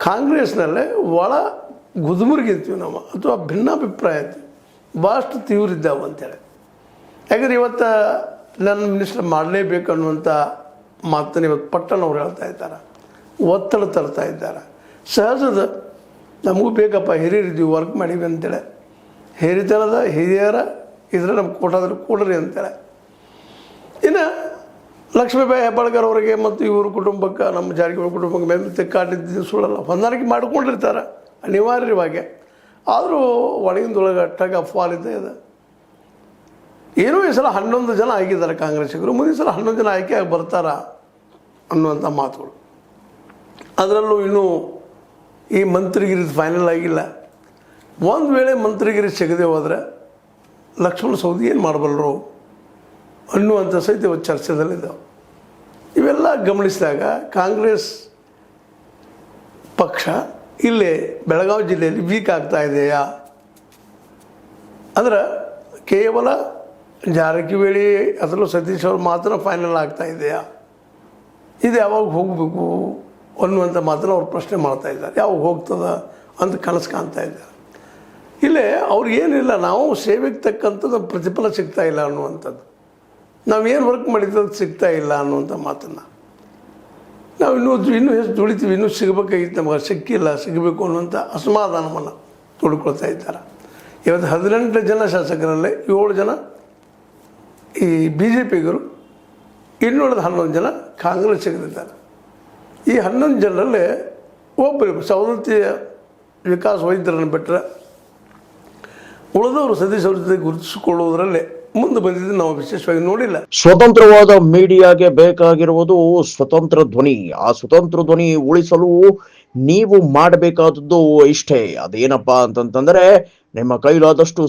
ಕಾಂಗ್ರೆಸ್ನಲ್ಲೇ ಒಳ ಗುದುಮುರುಗಿರ್ತೀವಿ ನಾವು, ಅಥವಾ ಭಿನ್ನಾಭಿಪ್ರಾಯ ಇರ್ತೀವಿ, ಭಾಳಷ್ಟು ತೀವ್ರ ಇದ್ದಾವೆ ಅಂತೇಳಿ. ಯಾಕಂದರೆ ಇವತ್ತು ನನ್ನ ಮಿನಿಸ್ಟರ್ ಮಾಡಲೇಬೇಕು ಅನ್ನುವಂಥ ಮಾತನ್ನು ಇವತ್ತು ಪಟ್ಟಣವ್ರು ಹೇಳ್ತಾ ಇದ್ದಾರೆ, ಒತ್ತಡ ತರ್ತಾ ಇದ್ದಾರೆ. ಸಹಜದ ನಮಗೂ ಬೇಕಪ್ಪ, ಹಿರಿಯರಿದ್ದೀವಿ, ವರ್ಕ್ ಮಾಡೀವಿ ಅಂತೇಳಿ. ಹಿರಿತನದ ಹಿರಿಯರ ಇದ್ರೆ ನಮ್ಗೆ ಕೊಟ್ಟಾದ್ರೆ ಕೊಡ್ರಿ ಅಂತೇಳಿ. ಇನ್ನು ಲಕ್ಷ್ಮೀಬಾಯಿ ಹೆಬ್ಬಾಳ್ಕರ್ ಅವರಿಗೆ ಮತ್ತು ಇವರು ಕುಟುಂಬಕ್ಕೆ, ನಮ್ಮ ಜಾರಕಿಹೊಳಿ ಕುಟುಂಬಕ್ಕೆ ಮೇಲೆ ತೆಕ್ಕಾಟಿದ್ದು ಸುಳ್ಳಲ್ಲ, ಹೊಂದಾಣಿಕೆ ಮಾಡಿಕೊಂಡಿರ್ತಾರೆ ಅನಿವಾರ್ಯವಾಗಿ. ಆದರೂ ಒಳಗಿಂದೊಳಗೆ ಟಗ್ ಅಫ್ವಾಲಿದ್ದೇ ಇದೆ. ಏನೋ ಈ ಸಲ 11 ಜನ ಆಗಿದ್ದಾರೆ ಕಾಂಗ್ರೆಸ್ಸಿಗರು, ಮುಂದಿನ ಸಲ 11 ಜನ ಆಯ್ಕೆಯಾಗಿ ಬರ್ತಾರ ಅನ್ನುವಂಥ ಮಾತುಗಳು. ಅದರಲ್ಲೂ ಇನ್ನೂ ಈ ಮಂತ್ರಿಗಿರಿ ಫೈನಲ್ ಆಗಿಲ್ಲ. ಒಂದು ವೇಳೆ ಮಂತ್ರಿಗಿರಿ ಸಿಗದೆ ಹೋದರೆ ಲಕ್ಷ್ಮಣ ಸವದಿ ಏನು ಮಾಡಬಲ್ಲರು ಅನ್ನುವಂಥ ಸಹಿತ ಇವತ್ತು ಚರ್ಚೆದಲ್ಲಿದ್ದಾವೆ. ಇವೆಲ್ಲ ಗಮನಿಸಿದಾಗ ಕಾಂಗ್ರೆಸ್ ಪಕ್ಷ ಇಲ್ಲೇ ಬೆಳಗಾವಿ ಜಿಲ್ಲೆಯಲ್ಲಿ ವೀಕ್ ಆಗ್ತಾ ಇದೆಯಾ, ಅಂದ್ರೆ ಕೇವಲ ಜಾರಕಿಹೊಳಿ ಅದರಲ್ಲೂ ಸತೀಶ್ ಅವರು ಮಾತ್ರ ಫೈನಲ್ ಆಗ್ತಾ ಇದೆಯಾ, ಇದು ಯಾವಾಗ ಹೋಗಬೇಕು ಅನ್ನುವಂಥ ಮಾತನ್ನು ಅವ್ರು ಪ್ರಶ್ನೆ ಮಾಡ್ತಾ ಇದ್ದಾರೆ. ಯಾವಾಗ ಹೋಗ್ತದ ಅಂತ ಕನಸು ಕಾಣ್ತಾ ಇದ್ದಾರೆ. ಇಲ್ಲೇ ಅವ್ರಿಗೇನಿಲ್ಲ, ನಾವು ಸೇವೆಗೆ ತಕ್ಕಂಥದ್ದು ಪ್ರತಿಫಲ ಸಿಗ್ತಾ ಇಲ್ಲ ಅನ್ನುವಂಥದ್ದು, ನಾವೇನು ವರ್ಕ್ ಮಾಡಿದ್ದು ಅದು ಸಿಗ್ತಾ ಇಲ್ಲ ಅನ್ನುವಂಥ ಮಾತನ್ನು, ನಾವು ಇನ್ನೂ ಹೆಚ್ಚು ದುಡಿತೀವಿ, ಇನ್ನೂ ಸಿಗಬೇಕಾಗಿತ್ತು, ನಮಗೆ ಸಿಕ್ಕಿಲ್ಲ, ಸಿಗಬೇಕು ಅನ್ನುವಂಥ ಅಸಮಾಧಾನವನ್ನು ತೊಡ್ಕೊಳ್ತಾ ಇದ್ದಾರೆ. ಇವತ್ತು 18 ಜನ ಶಾಸಕರಲ್ಲೇ 7 ಜನ ಈ BJPಗರು, ಇನ್ನುಳಿದ 11 ಜನ ಕಾಂಗ್ರೆಸ್ಸಿಗರಿದ್ದಾರೆ. ಈ 11 ಜನರಲ್ಲೇ ಒಬ್ಬರು ಸವದತ್ತಿ ವಿಕಾಸ್ ವೈದ್ಯರನ್ನು ಬಿಟ್ಟರೆ ಉಳಿದವರು ಸತೀಶ್ ಅವ್ರ ಜೊತೆ ಗುರುತಿಸಿಕೊಳ್ಳುವುದರಲ್ಲೇ ಮುಂದೆ ಬಂದಿದ್ದು ನಾವು ವಿಶೇಷವಾಗಿ ನೋಡಿಲ್ಲ. ಸ್ವತಂತ್ರವಾದ ಮೀಡಿಯಾಗೆ ಬೇಕಾಗಿರುವುದು ಸ್ವತಂತ್ರ ಧ್ವನಿ. ಆ ಸ್ವತಂತ್ರ ಧ್ವನಿ ಉಳಿಸಲು ನೀವು ಮಾಡಬೇಕಾದದ್ದು ಇಷ್ಟೇ. ಅದೇನಪ್ಪಾ ಅಂತಂತಂದ್ರೆ ನಿಮ್ಮ ಕೈಲಾದಷ್ಟು